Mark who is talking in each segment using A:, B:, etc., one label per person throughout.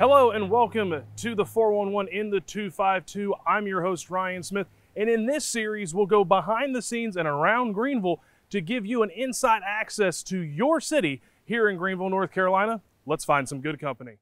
A: Hello and welcome to the 411 in the 252. I'm your host, Ryan Smith, and in this series, we'll go behind the scenes and around Greenville to give you an inside access to your city here in Greenville, North Carolina. Let's find some good company.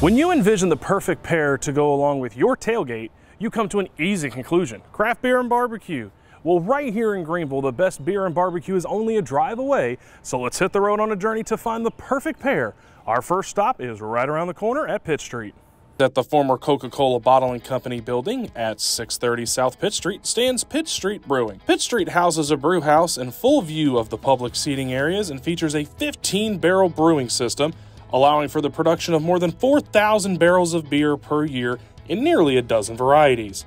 A: When you envision the perfect pair to go along with your tailgate, you come to an easy conclusion: craft beer and barbecue. Well, right here in Greenville, the best beer and barbecue is only a drive away, so let's hit the road on a journey to find the perfect pair. Our first stop is right around the corner at Pitt Street. At the former Coca-Cola Bottling Company building at 630 South Pitt Street stands Pitt Street Brewing. Pitt Street houses a brew house in full view of the public seating areas and features a 15-barrel brewing system, allowing for the production of more than 4,000 barrels of beer per year in nearly a dozen varieties.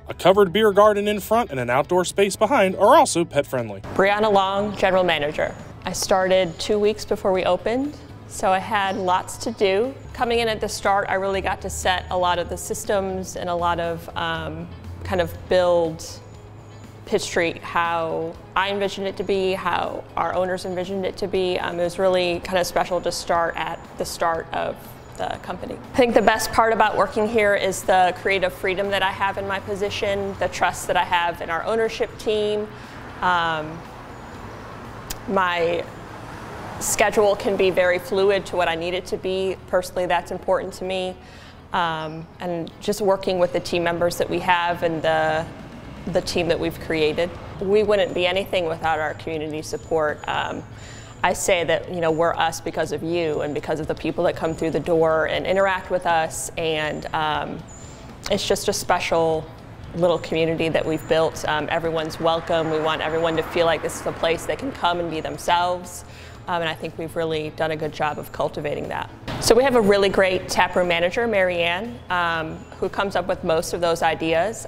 A: A covered beer garden in front and an outdoor space behind are also pet-friendly.
B: Brianna Long, General Manager. I started 2 weeks before we opened, so I had lots to do. Coming in at the start, I really got to set a lot of the systems and a lot of kind of build Pitt Street how I envisioned it to be, how our owners envisioned it to be. It was really kind of special to start at the start of the company. I think the best part about working here is the creative freedom that I have in my position, the trust that I have in our ownership team. My schedule can be very fluid to what I need it to be. Personally, that's important to me. And just working with the team members that we have and the team that we've created. We wouldn't be anything without our community support. I say that, you know, we're us because of you and because of the people that come through the door and interact with us, and it's just a special little community that we've built. Everyone's welcome. We want everyone to feel like this is a place they can come and be themselves, and I think we've really done a good job of cultivating that. So we have a really great taproom manager, Mary Ann, who comes up with most of those ideas.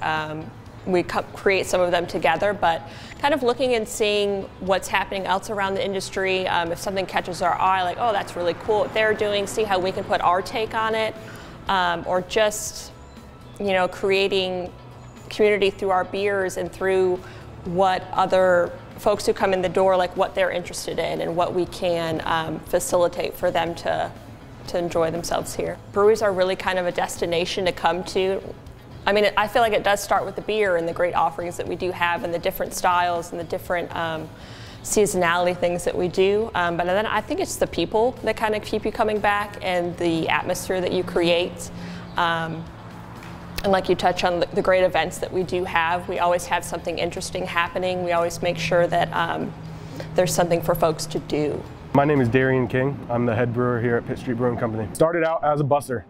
B: We create some of them together, but kind of looking and seeing what's happening else around the industry. If something catches our eye, like, oh, that's really cool what they're doing, see how we can put our take on it, or just, you know, creating community through our beers and through what other folks who come in the door, like what they're interested in and what we can facilitate for them to enjoy themselves here. Breweries are really kind of a destination to come to. I mean, I feel like it does start with the beer and the great offerings that we do have and the different styles and the different seasonality things that we do. But then I think it's the people that kind of keep you coming back and the atmosphere that you create. And like you touch on the great events that we do have, we always have something interesting happening. We always make sure that there's something for folks to do.
C: My name is Darian King. I'm the head brewer here at Pitt Street Brewing Company. Started out as a busser.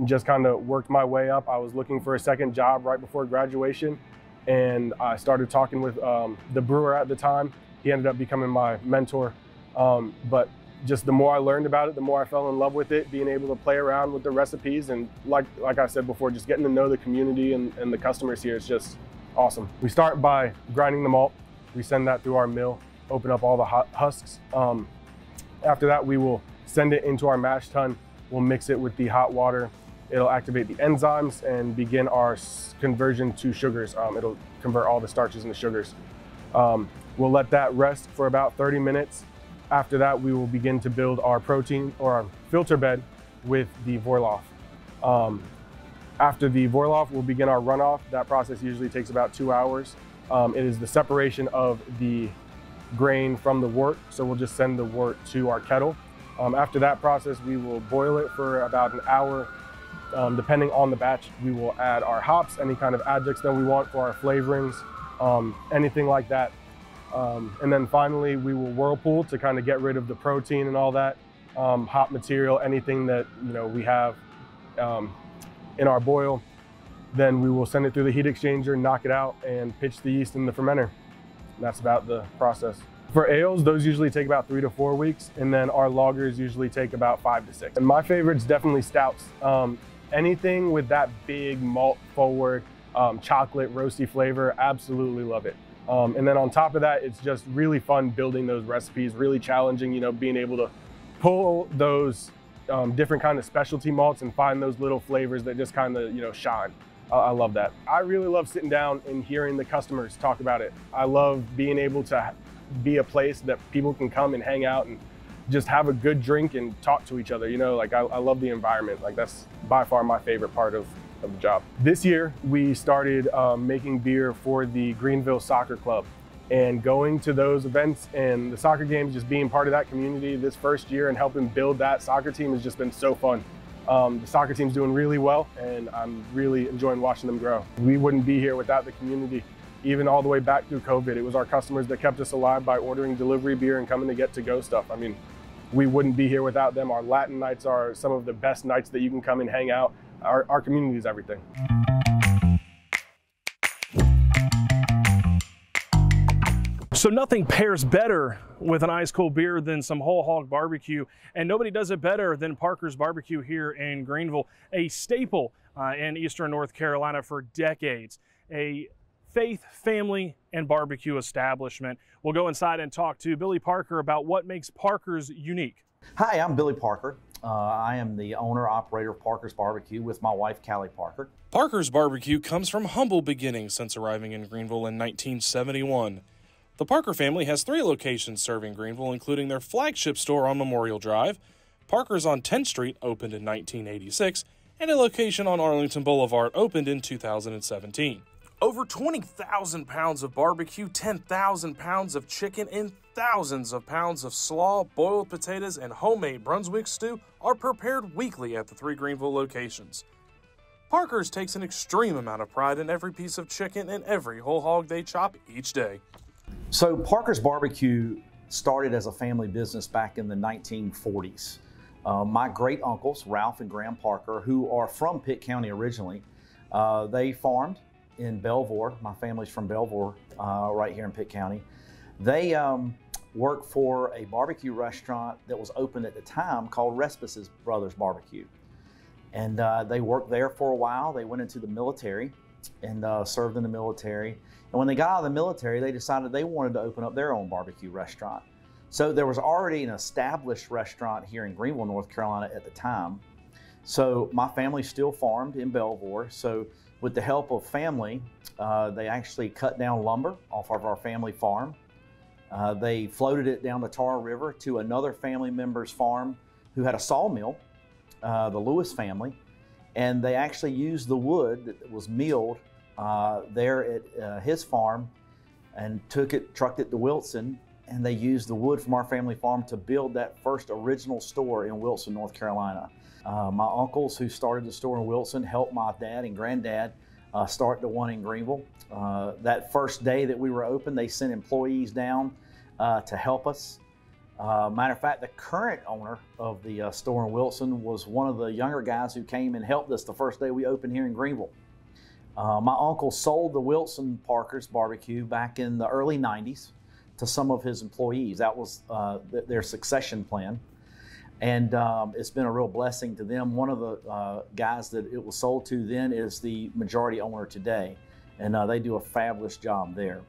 C: Just kind of worked my way up. I was looking for a second job right before graduation, and I started talking with the brewer at the time. He ended up becoming my mentor, but just the more I learned about it, the more I fell in love with it, being able to play around with the recipes, and like I said before, just getting to know the community and the customers here is just awesome. We start by grinding the malt. We send that through our mill, open up all the husks. After that, we will send it into our mash tun. We'll mix it with the hot water. It'll activate the enzymes and begin our conversion to sugars. It'll convert all the starches into sugars. We'll let that rest for about 30 minutes. After that, we will begin to build our protein or our filter bed with the Vorlauf. After the Vorlauf, we'll begin our runoff. That process usually takes about 2 hours. It is the separation of the grain from the wort, so we'll just send the wort to our kettle. After that process, we will boil it for about an hour. Depending on the batch, we will add our hops, any kind of adjuncts that we want for our flavorings, anything like that. And then finally, we will whirlpool to kind of get rid of the protein and all that, hop material, anything that we have in our boil. Then we will send it through the heat exchanger, knock it out, and pitch the yeast in the fermenter. And that's about the process. For ales, those usually take about 3 to 4 weeks, and then our lagers usually take about 5 to 6. And my favorite's definitely stouts. Anything with that big malt forward, chocolate, roasty flavor, absolutely love it. And then on top of that, it's just really fun building those recipes, really challenging, being able to pull those different kind of specialty malts and find those little flavors that just kind of, shine. I love that. I really love sitting down and hearing the customers talk about it. I love being able to be a place that people can come and hang out and just have a good drink and talk to each other. You know, like I love the environment. Like that's by far my favorite part of the job. This year, we started making beer for the Greenville Soccer Club, and going to those events and the soccer games, just being part of that community this first year and helping build that soccer team has just been so fun. The soccer team's doing really well, and I'm really enjoying watching them grow. We wouldn't be here without the community. Even all the way back through COVID, it was our customers that kept us alive by ordering delivery beer and coming to get to-go stuff. I mean, we wouldn't be here without them. Our Latin nights are some of the best nights that you can come and hang out. Our community is everything.
A: So nothing pairs better with an ice cold beer than some whole hog barbecue, and nobody does it better than Parker's Barbecue here in Greenville, a staple in Eastern North Carolina for decades. A faith, family, and barbecue establishment. We'll go inside and talk to Billy Parker about what makes Parker's unique.
D: Hi, I'm Billy Parker. I am the owner-operator of Parker's Barbecue with my wife, Callie Parker.
A: Parker's Barbecue comes from humble beginnings since arriving in Greenville in 1971. The Parker family has 3 locations serving Greenville, including their flagship store on Memorial Drive, Parker's on 10th Street, opened in 1986, and a location on Arlington Boulevard, opened in 2017. Over 20,000 pounds of barbecue, 10,000 pounds of chicken, and thousands of pounds of slaw, boiled potatoes, and homemade Brunswick stew are prepared weekly at the 3 Greenville locations. Parker's takes an extreme amount of pride in every piece of chicken and every whole hog they chop each day.
D: So Parker's Barbecue started as a family business back in the 1940s. My great uncles, Ralph and Graham Parker, who are from Pitt County originally, they farmed in Belvoir. My family's from Belvoir, right here in Pitt County. They worked for a barbecue restaurant that was open at the time called Respice's Brothers Barbecue. And they worked there for a while. They went into the military and served in the military. And when they got out of the military, they decided they wanted to open up their own barbecue restaurant. So there was already an established restaurant here in Greenville, North Carolina at the time. So my family still farmed in Belvoir. So with the help of family, they actually cut down lumber off of our family farm. They floated it down the Tar River to another family member's farm who had a sawmill, the Lewis family, and they actually used the wood that was milled there at his farm and trucked it to Wilson, and they used the wood from our family farm to build that first original store in Wilson, North Carolina. My uncles who started the store in Wilson helped my dad and granddad start the one in Greenville. That first day that we were open, they sent employees down to help us. Matter of fact, the current owner of the store in Wilson was one of the younger guys who came and helped us the first day we opened here in Greenville. My uncle sold the Wilson Parker's Barbecue back in the early 90s to some of his employees. That was their succession plan. And it's been a real blessing to them. One of the guys that it was sold to then is the majority owner today, and they do a fabulous job there.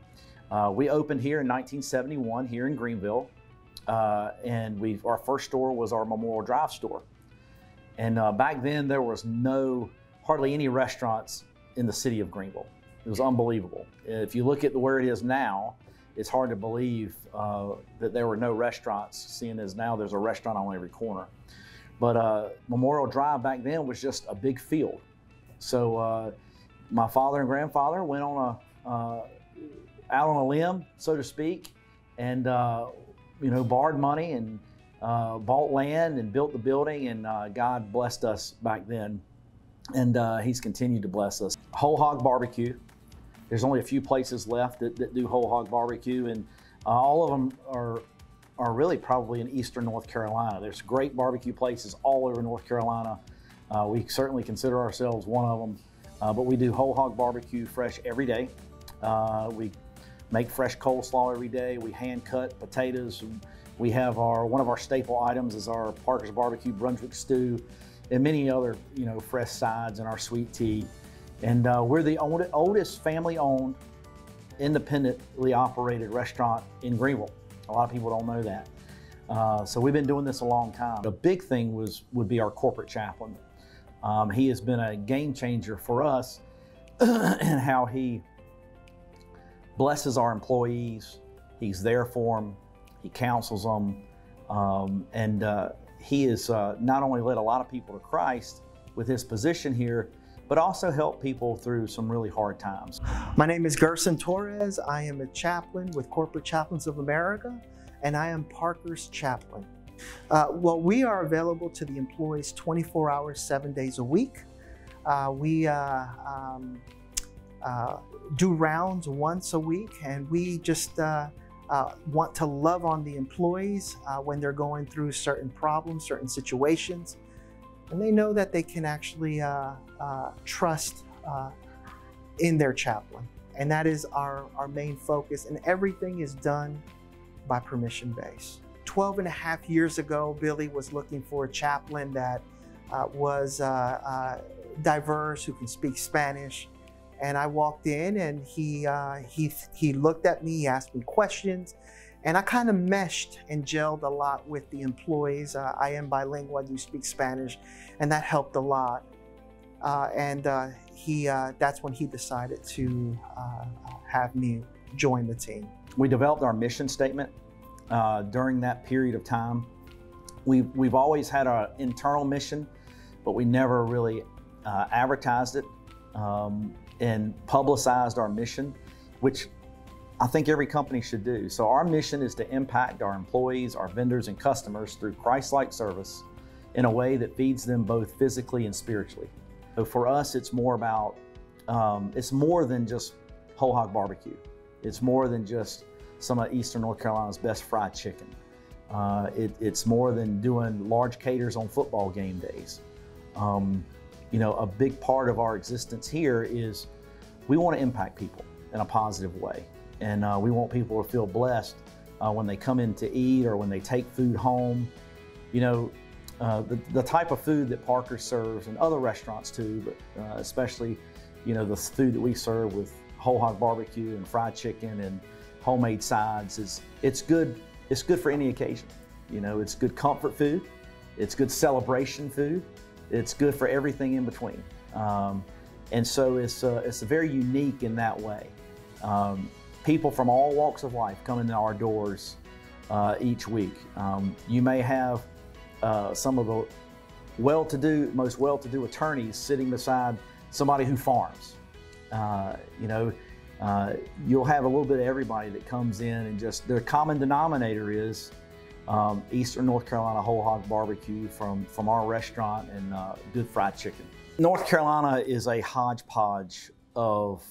D: We opened here in 1971 here in Greenville, and our first store was our Memorial Drive store. And back then there was hardly any restaurants in the city of Greenville. It was unbelievable. If you look at where it is now, it's hard to believe that there were no restaurants, seeing as now there's a restaurant on every corner. But Memorial Drive back then was just a big field. So my father and grandfather went on out on a limb, so to speak, and borrowed money and bought land and built the building, and God blessed us back then, and He's continued to bless us. Whole hog barbecue. There's only a few places left that do whole hog barbecue, and all of them are really probably in Eastern North Carolina. There's great barbecue places all over North Carolina. We certainly consider ourselves one of them, but we do whole hog barbecue fresh every day. We make fresh coleslaw every day. We hand cut potatoes. We have one of our staple items is our Parker's Barbecue Brunswick stew, and many other fresh sides, and our sweet tea. And we're the oldest family-owned, independently operated restaurant in Greenville. A lot of people don't know that. So we've been doing this a long time. The big thing would be our corporate chaplain. He has been a game changer for us in how he blesses our employees. He's there for them. He counsels them. He has not only led a lot of people to Christ with his position here, but also helped people through some really hard times.
E: My name is Gerson Torres. I am a chaplain with Corporate Chaplains of America, and I am Parker's chaplain. Well, we are available to the employees 24 hours, 7 days a week. We do rounds once a week, and we just want to love on the employees when they're going through certain problems, certain situations, and they know that they can actually trust in their chaplain. And that is our main focus, and everything is done by permission base. 12 and a half years ago, Billy was looking for a chaplain that was diverse, who can speak Spanish. And I walked in, and he looked at me, he asked me questions, and I kind of meshed and gelled a lot with the employees. I am bilingual, I do speak Spanish, and that helped a lot. That's when he decided to have me join the team.
D: We developed our mission statement during that period of time. We've always had our internal mission, but we never really advertised it and publicized our mission, which I think every company should do. So our mission is to impact our employees, our vendors, and customers through Christ-like service in a way that feeds them both physically and spiritually. So for us, it's more about, it's more than just whole hog barbecue. It's more than just some of Eastern North Carolina's best fried chicken. It's more than doing large caters on football game days. You know, a big part of our existence here is we want to impact people in a positive way. And we want people to feel blessed when they come in to eat or when they take food home. You know, the type of food that Parker serves, and other restaurants too, but especially, you know, the food that we serve with whole hog barbecue and fried chicken and homemade sides, it's good for any occasion. You know, it's good comfort food, it's good celebration food, it's good for everything in between. And so it's very unique in that way. People from all walks of life come into our doors each week. You may have some of the most well-to-do attorneys sitting beside somebody who farms. You know, you'll have a little bit of everybody that comes in, and just their common denominator is Eastern North Carolina whole hog barbecue from our restaurant, and good fried chicken. North Carolina is a hodgepodge of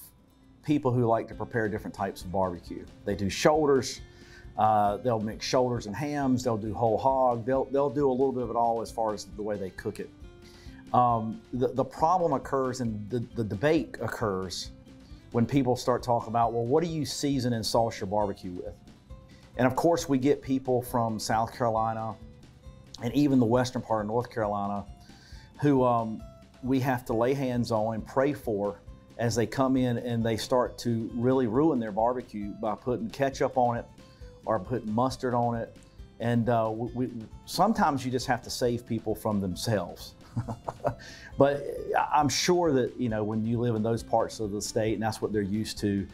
D: people who like to prepare different types of barbecue. They do shoulders, they'll mix shoulders and hams, they'll do whole hog, they'll do a little bit of it all as far as the way they cook it. The problem occurs, and the debate occurs when people start talking about, well, what do you season and sauce your barbecue with? And of course, we get people from South Carolina and even the western part of North Carolina who we have to lay hands on and pray for as they come in and they start to really ruin their barbecue by putting ketchup on it or putting mustard on it. And sometimes you just have to save people from themselves. But I'm sure that, you know, when you live in those parts of the state and that's what they're used to,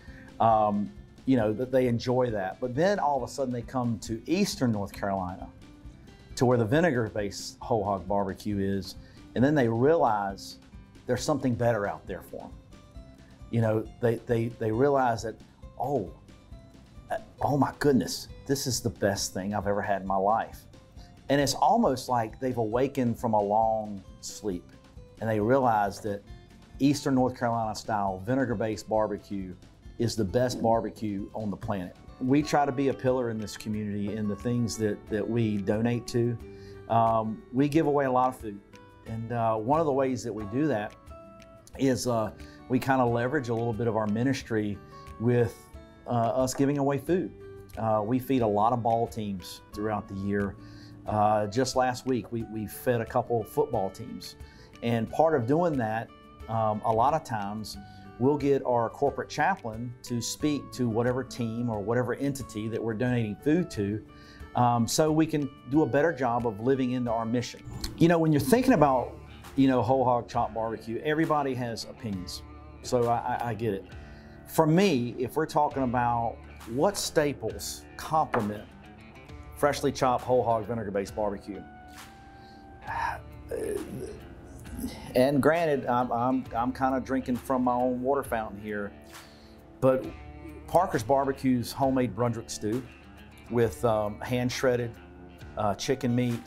D: you know, that they enjoy that. But then all of a sudden they come to Eastern North Carolina, to where the vinegar-based whole hog barbecue is, and then they realize there's something better out there for them. You know, they realize that, oh my goodness, this is the best thing I've ever had in my life. And it's almost like they've awakened from a long sleep, and they realize that Eastern North Carolina style vinegar-based barbecue is the best barbecue on the planet. We try to be a pillar in this community in the things that we donate to. We give away a lot of food. And one of the ways that we do that is we kind of leverage a little bit of our ministry with us giving away food. We feed a lot of ball teams throughout the year. Just last week, we fed a couple football teams. And part of doing that, a lot of times, we'll get our corporate chaplain to speak to whatever team or whatever entity that we're donating food to, so we can do a better job of living into our mission. You know, when you're thinking about, you know, whole hog chop barbecue, everybody has opinions. So I get it. For me, if we're talking about what staples complement freshly chopped whole hog vinegar-based barbecue? And granted, I'm kind of drinking from my own water fountain here, but Parker's BBQ's homemade Brunswick stew with hand-shredded chicken meat,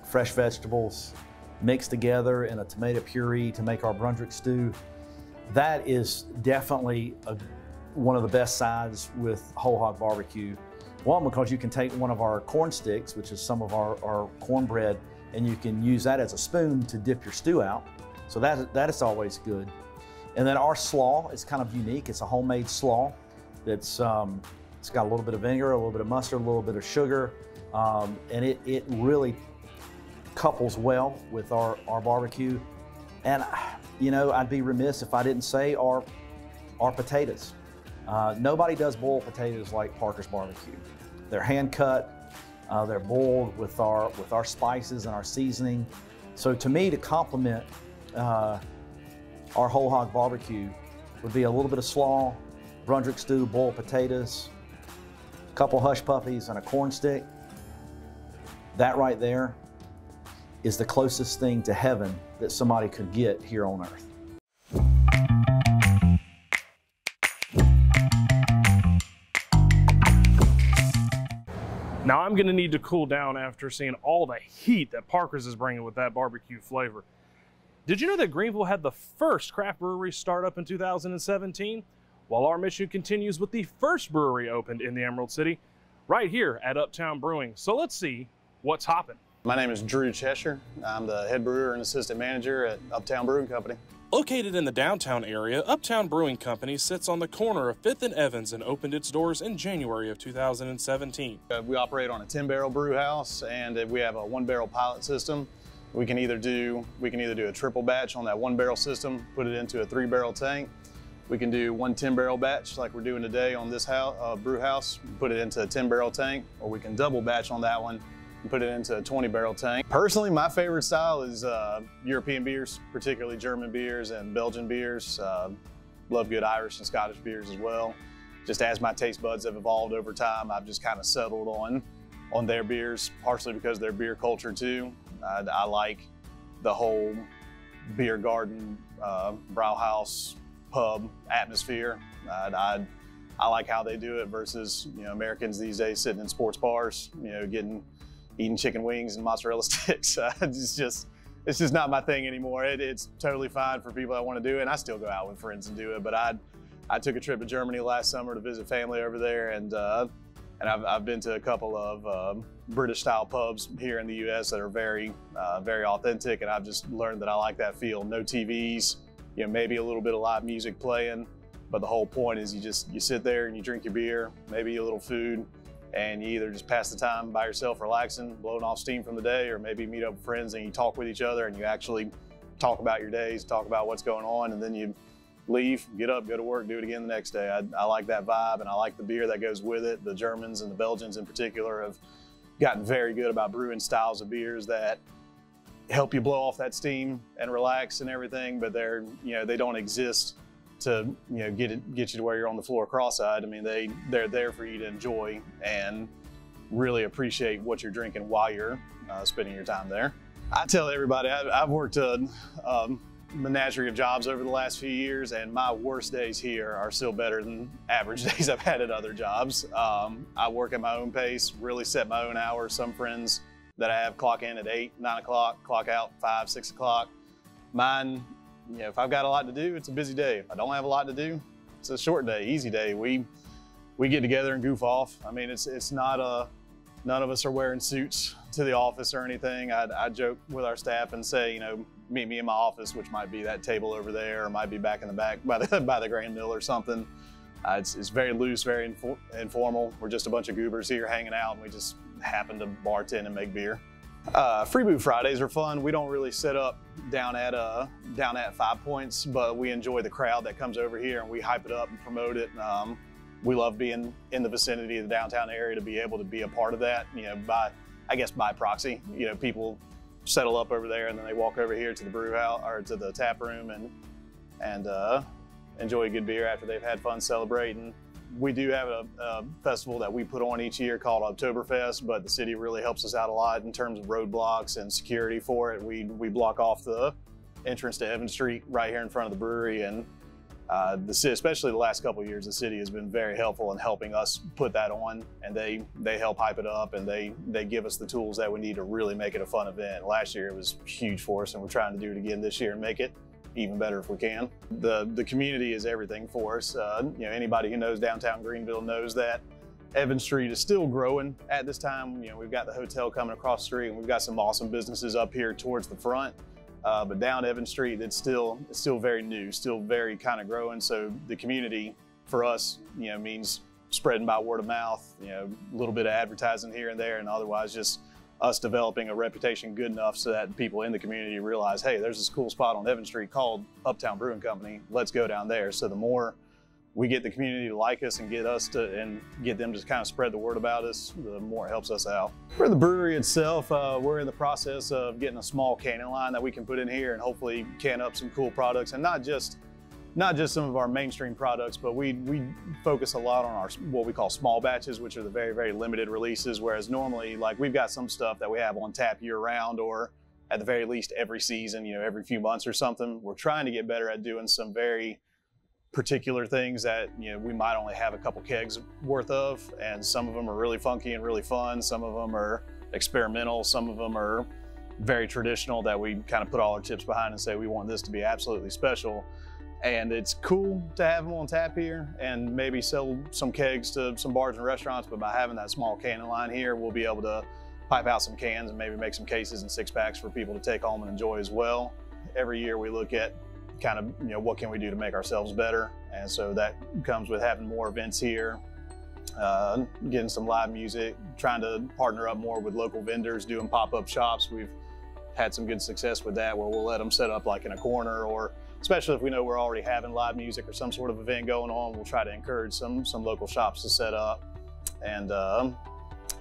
D: fresh vegetables, mixed together in a tomato puree to make our Brunswick stew. That is definitely one of the best sides with whole hog barbecue. One, because you can take one of our corn sticks, which is some of our cornbread, and you can use that as a spoon to dip your stew out. So that is always good. And then our slaw is kind of unique. It's a homemade slaw that's it's got a little bit of vinegar, a little bit of mustard, a little bit of sugar, and it really couples well with our barbecue. And you know, I'd be remiss if I didn't say our potatoes. Nobody does boiled potatoes like Parker's BBQ. They're hand cut, they're boiled with our spices and our seasoning. So to me, to complement our whole hog barbecue would be a little bit of slaw, Brunswick stew, boiled potatoes, a couple hush puppies, and a corn stick. That right there is the closest thing to heaven that somebody could get here on earth.
A: Now I'm gonna need to cool down after seeing all the heat that Parker's is bringing with that barbecue flavor. Did you know that Greenville had the first craft brewery start up in 2017? While our mission continues with the first brewery opened in the Emerald City, right here at Uptown Brewing. So let's see what's hopping.
F: My name is Drew Cheshire. I'm the head brewer and assistant manager at Uptown Brewing Company.
A: Located in the downtown area, Uptown Brewing Company sits on the corner of 5th and Evans and opened its doors in January of 2017.
F: We operate on a 10-barrel brew house, and we have a 1-barrel pilot system. We can either do a triple batch on that 1-barrel system, put it into a 3-barrel tank. We can do one 10-barrel batch like we're doing today on this brew house, put it into a 10-barrel tank, or we can double batch on that one and put it into a 20-barrel tank. Personally, my favorite style is European beers, particularly German beers and Belgian beers. Love good Irish and Scottish beers as well. Just as my taste buds have evolved over time, I've just kind of settled on their beers, partially because of their beer culture too. I like the whole beer garden, brauhaus, pub atmosphere. I like how they do it versus, you know, Americans these days sitting in sports bars, you know, eating chicken wings and mozzarella sticks. It's just not my thing anymore. It's totally fine for people that want to do it, and I still go out with friends and do it. But I took a trip to Germany last summer to visit family over there, and I've been to a couple of British-style pubs here in the U.S. that are very authentic, and I've just learned that I like that feel. No TVs, you know, maybe a little bit of live music playing, but the whole point is you sit there and you drink your beer, maybe a little food, and you either just pass the time by yourself relaxing, blowing off steam from the day, or maybe meet up with friends and you talk with each other and you actually talk about your days, talk about what's going on, and then you leave, get up, go to work, do it again the next day. I like that vibe, and I like the beer that goes with it. The Germans and the Belgians in particular have gotten very good about brewing styles of beers that help you blow off that steam and relax and everything, but they don't exist to, you know, get you to where you're on the floor cross-eyed. I mean, they're there for you to enjoy and really appreciate what you're drinking while you're spending your time there. I tell everybody, I've worked a menagerie of jobs over the last few years, and my worst days here are still better than average days I've had at other jobs. I work at my own pace, really set my own hours. Some friends that I have clock in at 8, 9 o'clock, clock out 5, 6 o'clock. Mine, you know, if I've got a lot to do, it's a busy day. If I don't have a lot to do, it's a short day, easy day. We get together and goof off. I mean, it's not none of us are wearing suits to the office or anything. I joke with our staff and say, you know, meet me in my office, which might be that table over there, or might be back in the back by the grain mill or something. It's very loose, very informal. We're just a bunch of goobers here hanging out, and we just happen to bartend and make beer. Free Boot Fridays are fun. We don't really set up down at 5 Points, but we enjoy the crowd that comes over here, and we hype it up and promote it. We love being in the vicinity of the downtown area to be able to be a part of that, you know, by proxy. You know, people settle up over there and then they walk over here to the brew house or to the tap room and enjoy a good beer after they've had fun celebrating. We do have a festival that we put on each year called Oktoberfest, but the city really helps us out a lot in terms of roadblocks and security for it. We block off the entrance to Evans Street right here in front of the brewery, and the city, especially the last couple of years, the city has been very helpful in helping us put that on, and they help hype it up, and they give us the tools that we need to really make it a fun event. Last year it was huge for us, and we're trying to do it again this year and make it even better if we can. The community is everything for us. You know, anybody who knows downtown Greenville knows that Evans Street is still growing at this time. You know, we've got the hotel coming across the street, and we've got some awesome businesses up here towards the front. But down Evans Street, it's still very new, still very kind of growing. So the community for us, you know, means spreading by word of mouth, you know, a little bit of advertising here and there, and otherwise just us developing a reputation good enough so that people in the community realize, hey, there's this cool spot on Evans Street called Uptown Brewing Company. Let's go down there. So the more we get the community to like us and get them to kind of spread the word about us, the more it helps us out. For the brewery itself, we're in the process of getting a small canning line that we can put in here and hopefully can up some cool products, and not just some of our mainstream products, but we focus a lot on our what we call small batches, which are the very, very limited releases, whereas normally, like, we've got some stuff that we have on tap year round, or at the very least every season, you know, every few months or something. We're trying to get better at doing some very particular things that, you know, we might only have a couple kegs worth of, and some of them are really funky and really fun. Some of them are experimental. Some of them are very traditional that we kind of put all our chips behind and say we want this to be absolutely special. And it's cool to have them on tap here and maybe sell some kegs to some bars and restaurants, but by having that small canning line here, we'll be able to pipe out some cans and maybe make some cases and 6-packs for people to take home and enjoy as well. Every year we look at kind of, you know, what can we do to make ourselves better? And so that comes with having more events here, getting some live music, trying to partner up more with local vendors, doing pop-up shops. We've had some good success with that, where we'll let them set up like in a corner, or especially if we know we're already having live music or some sort of event going on, we'll try to encourage some local shops to set up. And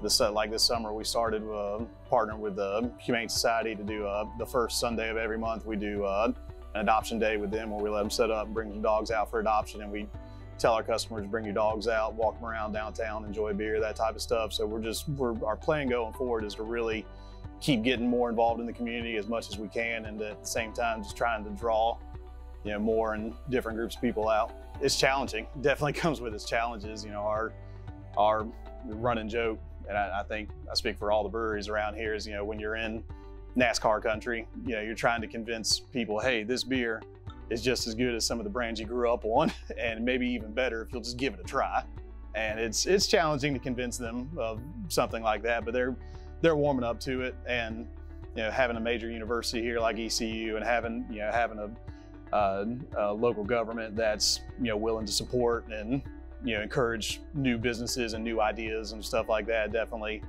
F: this summer, we started partnering with the Humane Society to do the first Sunday of every month. We do an adoption day with them, where we let them set up and bring some dogs out for adoption, and we tell our customers, bring your dogs out, walk them around downtown, enjoy beer, that type of stuff. So our plan going forward is to really keep getting more involved in the community as much as we can, and at the same time just trying to draw, you know, more and different groups of people out. It's challenging. It definitely comes with its challenges. You know, our running joke, and I think I speak for all the breweries around here, is, you know, when you're in NASCAR country, you know, you're trying to convince people, hey, this beer is just as good as some of the brands you grew up on, and maybe even better if you'll just give it a try. And it's challenging to convince them of something like that, but they're warming up to it. And, you know, having a major university here like ECU, and having a local government that's, you know, willing to support and, you know, encourage new businesses and new ideas and stuff like that definitely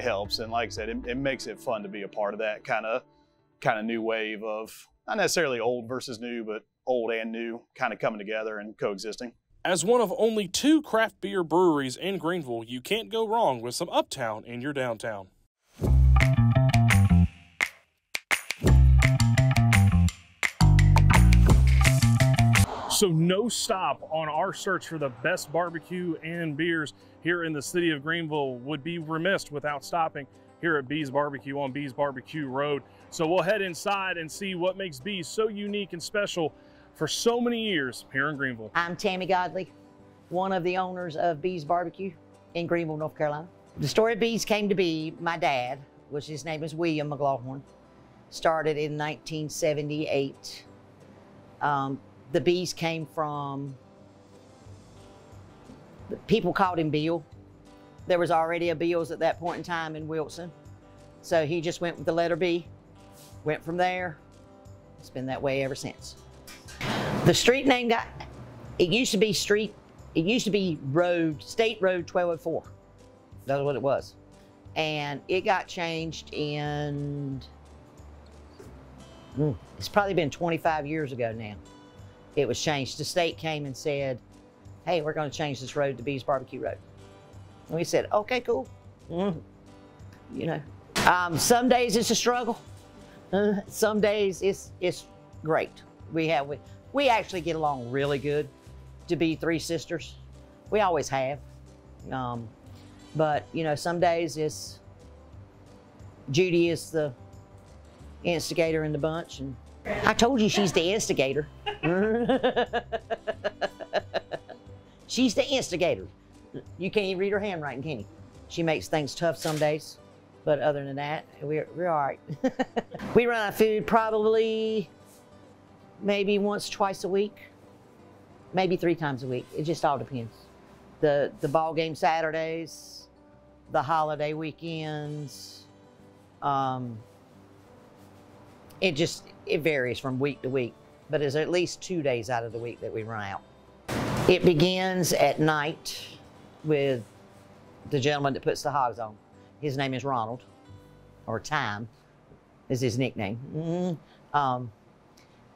F: helps. And like I said, it makes it fun to be a part of that kind of new wave of, not necessarily old versus new, but old and new kind of coming together and coexisting.
A: As one of only 2 craft beer breweries in Greenville, you can't go wrong with some Uptown in your downtown. So no stop on our search for the best barbecue and beers here in the city of Greenville. Would be remiss without stopping here at Bee's BBQ on Bee's BBQ Road. So we'll head inside and see what makes Bee's so unique and special for so many years here in Greenville.
G: I'm Tammy Godley, one of the owners of Bee's BBQ in Greenville, North Carolina. The story of Bee's came to be, my dad, which his name is William McLaughlin, started in 1978. The Bees came from, people called him Bill. There was already a Bill's at that point in time in Wilson. So he just went with the letter B, went from there. It's been that way ever since. The street name it used to be State Road 1204. That's what it was. And it got changed in, it's probably been 25 years ago now. It was changed. The state came and said, hey, we're going to change this road to Bee's BBQ Road. And we said, okay, cool. You know, some days it's a struggle. Some days it's great. We actually get along really good to be 3 sisters. We always have. But, you know, some days Judy is the instigator in the bunch. And I told you she's the instigator. She's the instigator. You can't even read her handwriting, can you? She makes things tough some days, but other than that, we're all right. We run out of food probably maybe once, twice a week, maybe 3 times a week. It just all depends. The ball game Saturdays, the holiday weekends, it varies from week to week, but there's at least 2 days out of the week that we run out. It begins at night with the gentleman that puts the hogs on. His name is Ronald, or Time is his nickname.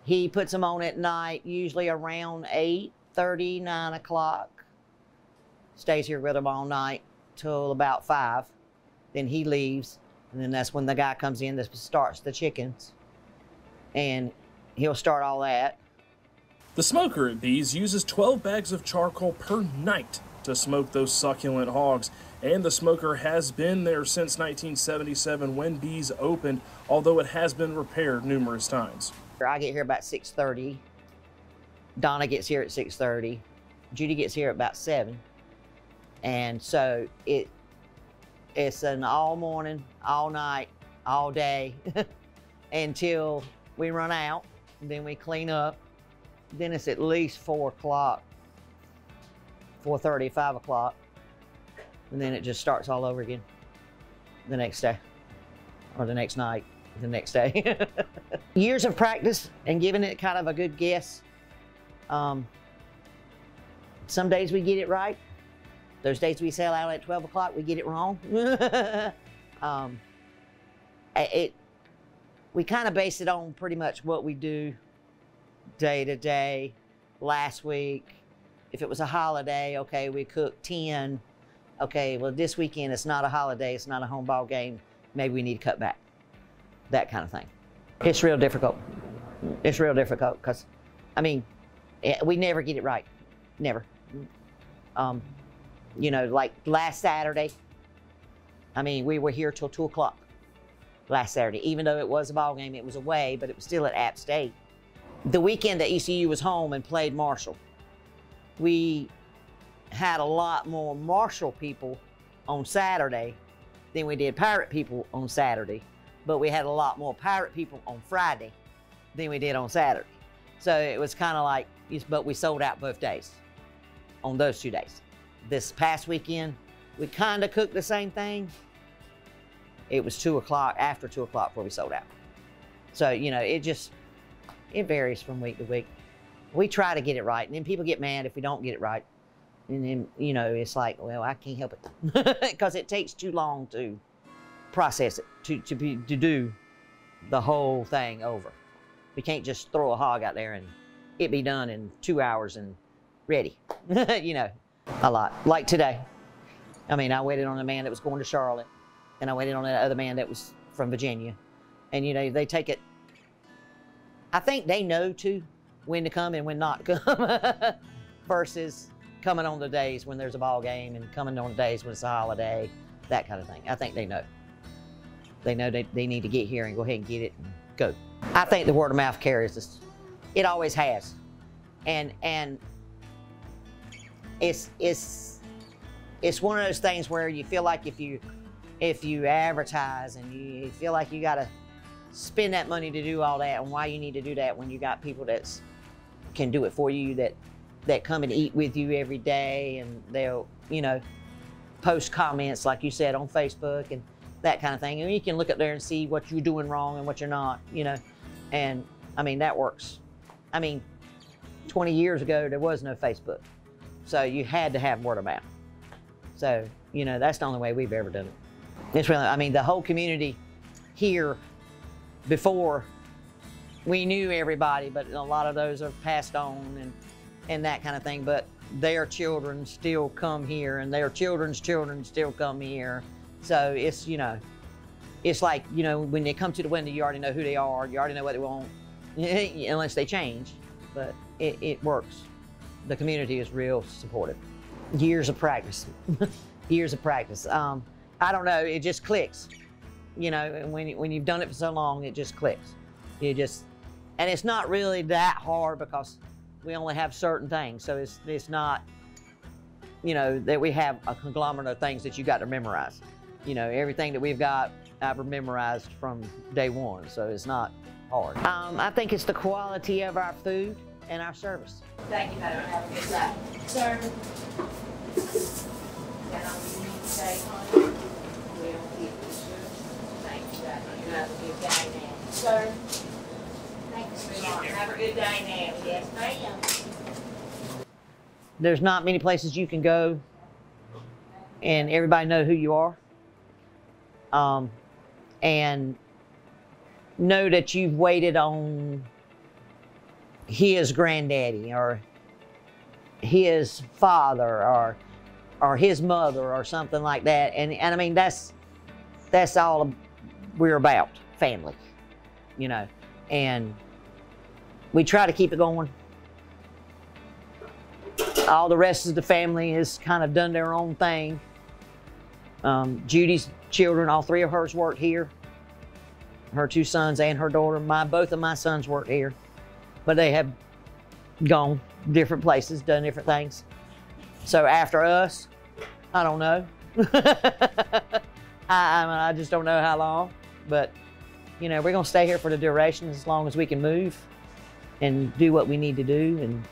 G: He puts them on at night, usually around 8:30, 9 o'clock. Stays here with them all night till about 5. Then he leaves, and then that's when the guy comes in that starts the chickens. And he'll start all that.
A: The smoker at Bees uses 12 bags of charcoal per night to smoke those succulent hogs, and the smoker has been there since 1977 when Bees opened, although it has been repaired numerous times.
G: I get here about 6:30. Donna gets here at 6:30. Judy gets here at about 7. And so it's an all morning, all night, all day until we run out. Then we clean up. Then it's at least 4 o'clock, 4:30, 5 o'clock. And then it just starts all over again the next day, or the next night, the next day. Years of practice and giving it kind of a good guess. Some days we get it right. Those days we sell out at 12 o'clock, we get it wrong. We kind of base it on pretty much what we do day to day. Last week, if it was a holiday, okay, we cooked 10. Okay, well, this weekend it's not a holiday, it's not a home ball game. Maybe we need to cut back. That kind of thing. It's real difficult. It's real difficult because, I mean, we never get it right. Never. You know, like last Saturday, I mean, we were here till 2 o'clock last Saturday. Even though it was a ball game, it was away, but it was still at App State. The weekend that ECU was home and played Marshall, we had a lot more Marshall people on Saturday than we did Pirate people on Saturday, but we had a lot more Pirate people on Friday than we did on Saturday. So it was kind of like, but we sold out both days on those 2 days. This past weekend, we kind of cooked the same thing. It was 2 o'clock, after 2 o'clock before we sold out. So, you know, it varies from week to week. We try to get it right, and then people get mad if we don't get it right. And then, you know, it's like, well, I can't help it. Because it takes too long to process it, to do the whole thing over. We can't just throw a hog out there and it be done in 2 hours and ready. You know, a lot. Like today. I mean, I waited on a man that was going to Charlotte, and I waited on that other man that was from Virginia. And, you know, they take it, I think they know too when to come and when not to come versus coming on the days when there's a ball game and coming on the days when it's a holiday, that kind of thing. I think they know. They know they need to get here and go ahead and get it and go. I think the word of mouth carries us. It always has. And it's one of those things where you feel like if you advertise and you feel like you gotta spend that money to do all that, and why you need to do that when you got people that can do it for you, that come and eat with you every day, and they'll, you know, post comments like you said on Facebook and that kind of thing. And you can look up there and see what you're doing wrong and what you're not, you know. And I mean, that works. I mean, 20 years ago, there was no Facebook. So you had to have word of mouth. So, you know, that's the only way we've ever done it. It's really, I mean, the whole community here, before, we knew everybody, but a lot of those are passed on and that kind of thing. But their children still come here, and their children's children still come here. So it's, you know, it's like, you know, when they come to the window, you already know who they are. You already know what they want, unless they change. But it works. The community is real supportive. Years of practice. Years of practice. I don't know, it just clicks. You know, and when you've done it for so long, it just clicks. And it's not really that hard because we only have certain things. So it's not, you know, that we have a conglomerate of things that you got to memorize. You know, everything that we've got, I've memorized from day one, so it's not hard. I think it's the quality of our food and our service. Thank you, madam. Have a good day. Sir. Thank you, you have a good day now. Sir. Thank you, sweetheart. Have a good day now. Yes, ma'am. There's not many places you can go and everybody know who you are. And know that you've waited on his granddaddy or his father or his mother or something like that. And I mean, that's all we're about, family, you know. And we try to keep it going. All the rest of the family has kind of done their own thing. Judy's children, all three of hers worked here. Her two sons and her daughter. Both of my sons worked here, but they have gone different places, done different things. So after us, I don't know. I just don't know how long, but you know, we're gonna stay here for the duration as long as we can move and do what we need to do and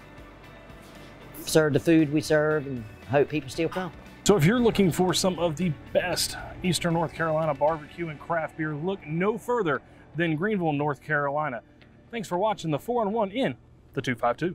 G: serve the food we serve and hope people still come.
A: So if you're looking for some of the best Eastern North Carolina barbecue and craft beer, look no further than Greenville, North Carolina. Thanks for watching the 4-on-1 in the 252.